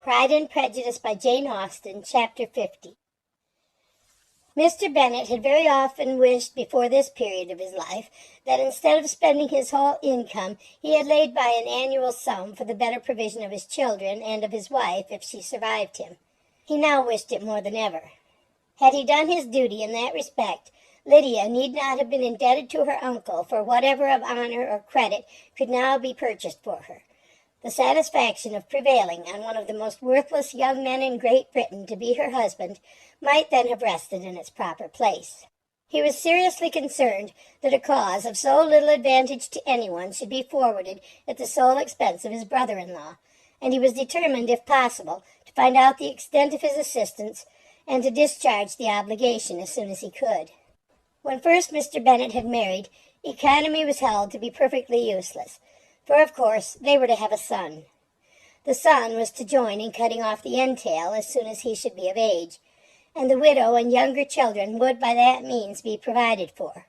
Pride and Prejudice by Jane Austen, Chapter 50. Mr. Bennet had very often wished before this period of his life that instead of spending his whole income, he had laid by an annual sum for the better provision of his children and of his wife if she survived him. He now wished it more than ever. Had he done his duty in that respect, Lydia need not have been indebted to her uncle for whatever of honor or credit could now be purchased for her. The satisfaction of prevailing on one of the most worthless young men in Great Britain to be her husband might then have rested in its proper place. He was seriously concerned that a cause of so little advantage to anyone should be forwarded at the sole expense of his brother-in-law, and he was determined, if possible, to find out the extent of his assistance and to discharge the obligation as soon as he could. When first Mr. Bennet had married, economy was held to be perfectly useless, for of course they were to have a son. The son was to join in cutting off the entail as soon as he should be of age, and the widow and younger children would by that means be provided for.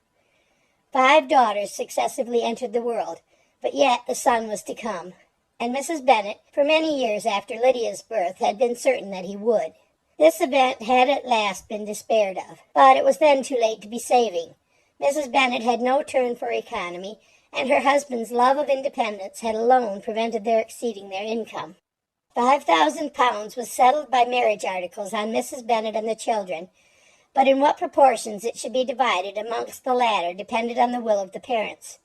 5 daughters successively entered the world, but yet a son was to come, and Mrs. Bennet, for many years after Lydia's birth, had been certain that he would. This event had at last been despaired of, but it was then too late to be saving. Mrs. Bennet had no turn for economy, and her husband's love of independence had alone prevented their exceeding their income. £5,000 was settled by marriage articles on Mrs. Bennet and the children, but in what proportions it should be divided amongst the latter depended on the will of the parents.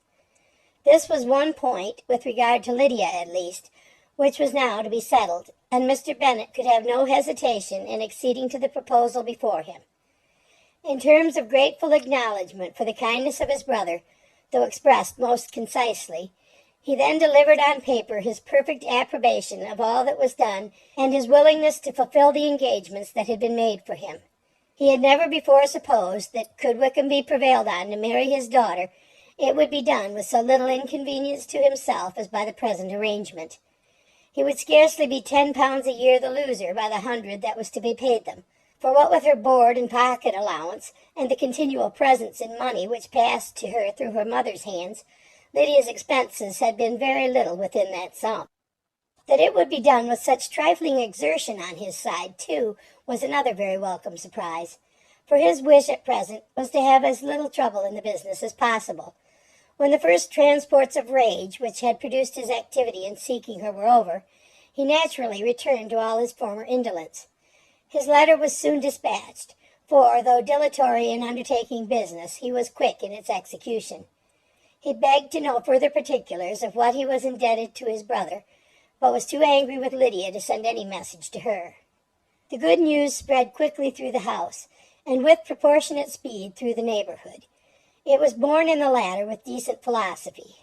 This was one point, with regard to Lydia at least, which was now to be settled, and Mr. Bennet could have no hesitation in acceding to the proposal before him. In terms of grateful acknowledgment for the kindness of his brother, though expressed most concisely, he then delivered on paper his perfect approbation of all that was done and his willingness to fulfill the engagements that had been made for him. He had never before supposed that, could Wickham be prevailed on to marry his daughter, it would be done with so little inconvenience to himself as by the present arrangement. He would scarcely be £10 a year the loser by the 100 that was to be paid them, for what with her board and pocket allowance, and the continual presents in money which passed to her through her mother's hands, Lydia's expenses had been very little within that sum. That it would be done with such trifling exertion on his side, too, was another very welcome surprise, for his wish at present was to have as little trouble in the business as possible. When the first transports of rage which had produced his activity in seeking her were over, he naturally returned to all his former indolence. His letter was soon dispatched, for, though dilatory in undertaking business, he was quick in its execution. He begged to know further particulars of what he was indebted to his brother, but was too angry with Lydia to send any message to her. The good news spread quickly through the house, and with proportionate speed through the neighborhood. It was borne in the latter with decent philosophy.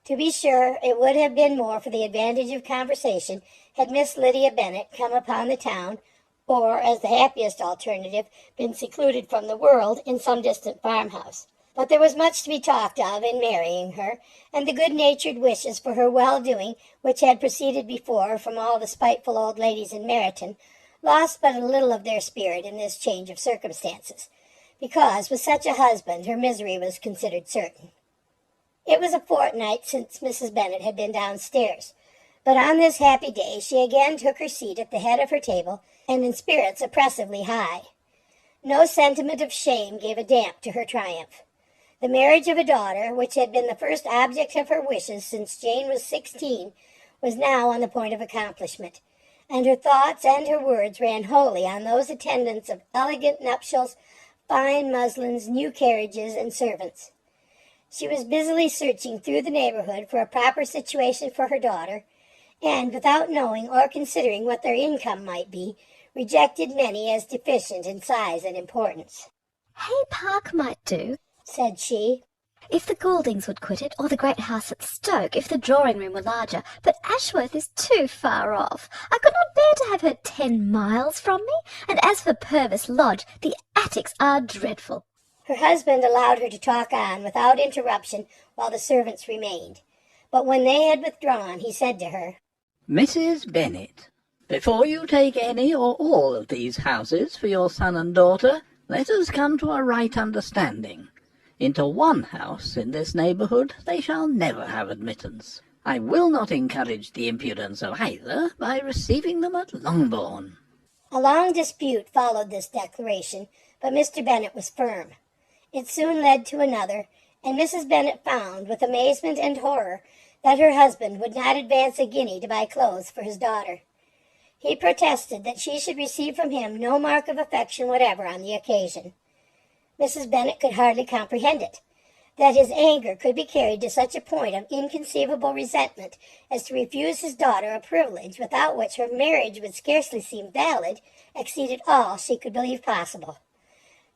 To be sure, it would have been more for the advantage of conversation had Miss Lydia Bennet come upon the town, or, as the happiest alternative, been secluded from the world in some distant farmhouse. But there was much to be talked of in marrying her, and the good-natured wishes for her well-doing, which had proceeded before from all the spiteful old ladies in Meryton, lost but a little of their spirit in this change of circumstances, because with such a husband her misery was considered certain. It was a fortnight since Mrs. Bennet had been downstairs, but on this happy day she again took her seat at the head of her table, and in spirits oppressively high. No sentiment of shame gave a damp to her triumph. The marriage of a daughter, which had been the first object of her wishes since Jane was 16, was now on the point of accomplishment, and her thoughts and her words ran wholly on those attendants of elegant nuptials, fine muslins, new carriages, and servants. She was busily searching through the neighborhood for a proper situation for her daughter, and, without knowing or considering what their income might be, rejected many as deficient in size and importance. "Hay Park might do," said she, "if the Gouldings would quit it, or the great house at Stoke, if the drawing-room were larger, but Ashworth is too far off. I could not bear to have her 10 miles from me, and as for Purvis Lodge, the attics are dreadful." Her husband allowed her to talk on without interruption while the servants remained, but when they had withdrawn, he said to her, "Mrs. Bennet, before you take any or all of these houses for your son and daughter, let us come to a right understanding. Into one house in this neighbourhood they shall never have admittance. I will not encourage the impudence of either by receiving them at Longbourn. A long dispute followed this declaration, but Mr. Bennet was firm. It soon led to another, and Mrs. Bennet found, with amazement and horror, that her husband would not advance a guinea to buy clothes for his daughter. He protested that she should receive from him no mark of affection whatever on the occasion. Mrs. Bennet could hardly comprehend it. That his anger could be carried to such a point of inconceivable resentment as to refuse his daughter a privilege without which her marriage would scarcely seem valid, exceeded all she could believe possible.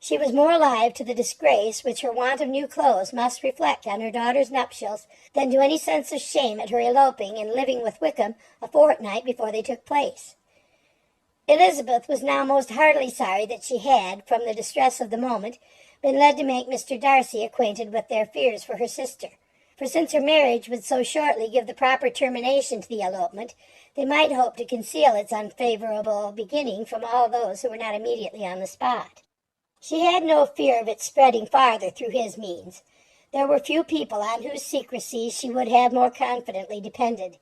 She was more alive to the disgrace which her want of new clothes must reflect on her daughter's nuptials than to any sense of shame at her eloping and living with Wickham a fortnight before they took place. Elizabeth was now most heartily sorry that she had, from the distress of the moment, been led to make Mr. Darcy acquainted with their fears for her sister, for since her marriage would so shortly give the proper termination to the elopement, they might hope to conceal its unfavourable beginning from all those who were not immediately on the spot. She had no fear of its spreading farther through his means. There were few people on whose secrecy she would have more confidently depended.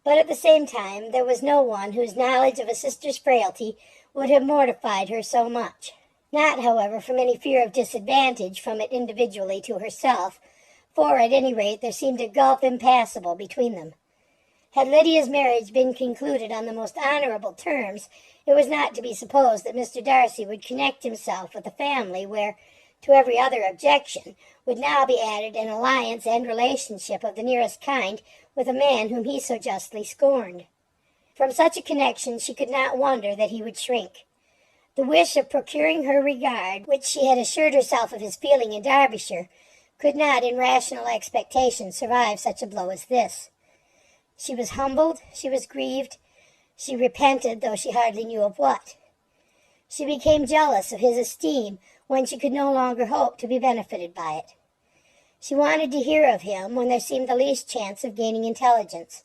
But at the same time there was no one whose knowledge of a sister's frailty would have mortified her so much. Not, however, from any fear of disadvantage from it individually to herself, for at any rate there seemed a gulf impassable between them. Had Lydia's marriage been concluded on the most honourable terms, it was not to be supposed that Mr. Darcy would connect himself with a family where, to every other objection, would now be added an alliance and relationship of the nearest kind with a man whom he so justly scorned. From such a connection she could not wonder that he would shrink. The wish of procuring her regard, which she had assured herself of his feeling in Derbyshire, could not in rational expectation survive such a blow as this. She was humbled, she was grieved, she repented, though she hardly knew of what. She became jealous of his esteem when she could no longer hope to be benefited by it. She wanted to hear of him when there seemed the least chance of gaining intelligence.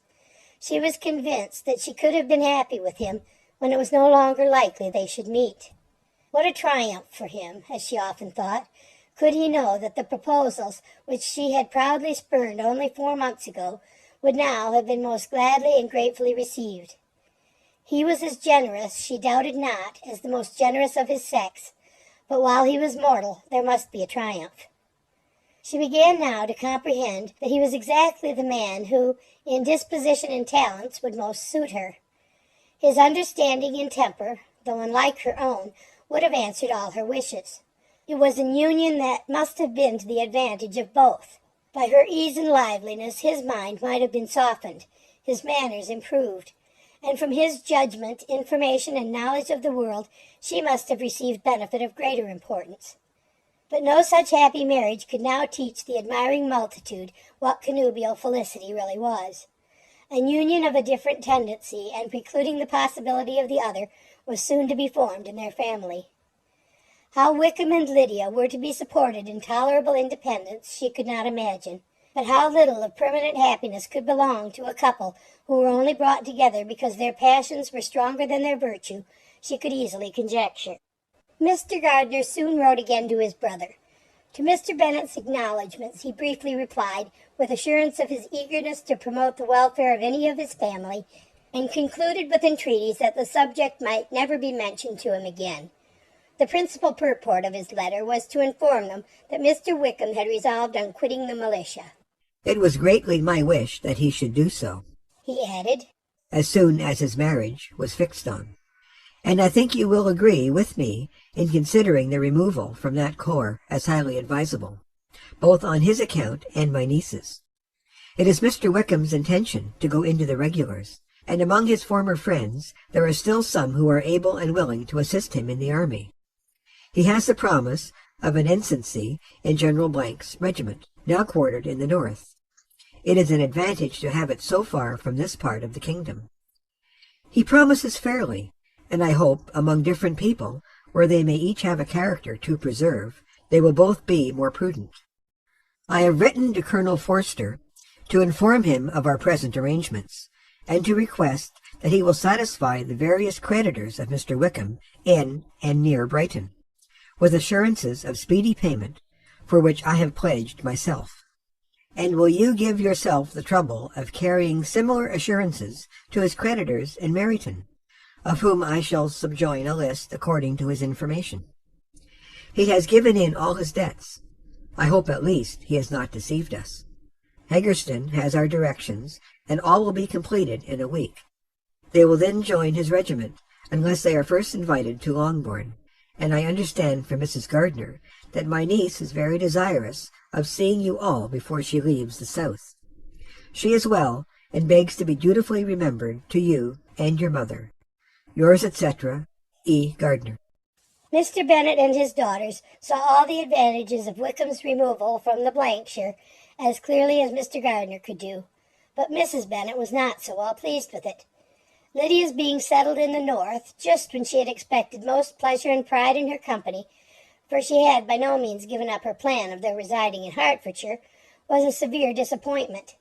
She was convinced that she could have been happy with him when it was no longer likely they should meet. What a triumph for him, as she often thought, could he know that the proposals which she had proudly spurned only 4 months ago would now have been most gladly and gratefully received. He was as generous, she doubted not, as the most generous of his sex, but while he was mortal there must be a triumph. She began now to comprehend that he was exactly the man who, in disposition and talents, would most suit her. His understanding and temper, though unlike her own, would have answered all her wishes. It was an union that must have been to the advantage of both. By her ease and liveliness his mind might have been softened, his manners improved, and from his judgment, information, and knowledge of the world she must have received benefit of greater importance. But no such happy marriage could now teach the admiring multitude what connubial felicity really was. An union of a different tendency, and precluding the possibility of the other, was soon to be formed in their family. How Wickham and Lydia were to be supported in tolerable independence she could not imagine, but how little of permanent happiness could belong to a couple who were only brought together because their passions were stronger than their virtue, she could easily conjecture. Mr. Gardiner soon wrote again to his brother. To Mr. Bennet's acknowledgments he briefly replied, with assurance of his eagerness to promote the welfare of any of his family, and concluded with entreaties that the subject might never be mentioned to him again. The principal purport of his letter was to inform them that Mr. Wickham had resolved on quitting the militia. It was greatly my wish that he should do so, he added, as soon as his marriage was fixed on. And I think you will agree with me in considering the removal from that corps as highly advisable, both on his account and my niece's. It is Mr. Wickham's intention to go into the regulars, and among his former friends there are still some who are able and willing to assist him in the army. He has the promise of an ensigncy in General Blank's regiment, now quartered in the north. It is an advantage to have it so far from this part of the kingdom. He promises fairly, and I hope among different people, where they may each have a character to preserve, they will both be more prudent. I have written to Colonel Forster to inform him of our present arrangements, and to request that he will satisfy the various creditors of Mr. Wickham in and near Brighton, with assurances of speedy payment, for which I have pledged myself. And will you give yourself the trouble of carrying similar assurances to his creditors in Meryton, of whom I shall subjoin a list according to his information? He has given in all his debts. I hope at least he has not deceived us. Haggerston has our directions, and all will be completed in a week. They will then join his regiment, unless they are first invited to Longbourn, and I understand from Mrs. Gardiner that my niece is very desirous of seeing you all before she leaves the south. She is well, and begs to be dutifully remembered to you and your mother. Yours, etc., E. Gardiner. Mr. Bennet and his daughters saw all the advantages of Wickham's removal from the Blankshire as clearly as Mr. Gardiner could do, but Mrs. Bennet was not so well pleased with it. Lydia's being settled in the north, just when she had expected most pleasure and pride in her company, for she had by no means given up her plan of their residing in Hertfordshire, was a severe disappointment.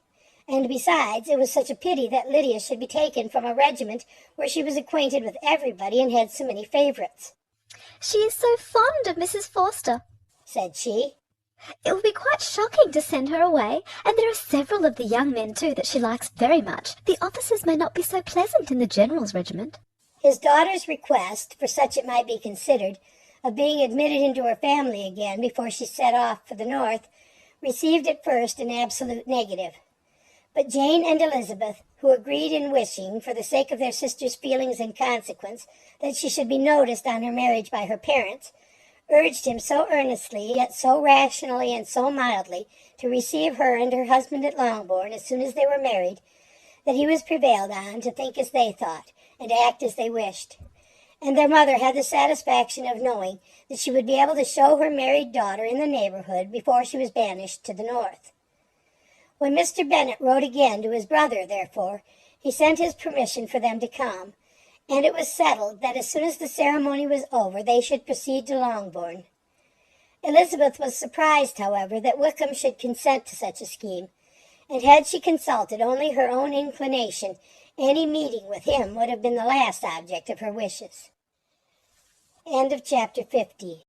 And besides, it was such a pity that Lydia should be taken from a regiment where she was acquainted with everybody and had so many favourites. "She is so fond of Mrs. Forster," said she. "It will be quite shocking to send her away, and there are several of the young men, too, that she likes very much. The officers may not be so pleasant in the General's regiment." His daughter's request, for such it might be considered, of being admitted into her family again before she set off for the north, received at first an absolute negative. But Jane and Elizabeth, who agreed in wishing, for the sake of their sister's feelings and consequence, that she should be noticed on her marriage by her parents, urged him so earnestly, yet so rationally and so mildly, to receive her and her husband at Longbourn as soon as they were married, that he was prevailed on to think as they thought, and act as they wished. And their mother had the satisfaction of knowing that she would be able to show her married daughter in the neighbourhood before she was banished to the north. When Mr. Bennet wrote again to his brother, therefore, he sent his permission for them to come, and it was settled that as soon as the ceremony was over they should proceed to Longbourn. Elizabeth was surprised, however, that Wickham should consent to such a scheme, and had she consulted only her own inclination, any meeting with him would have been the last object of her wishes. End of chapter 50.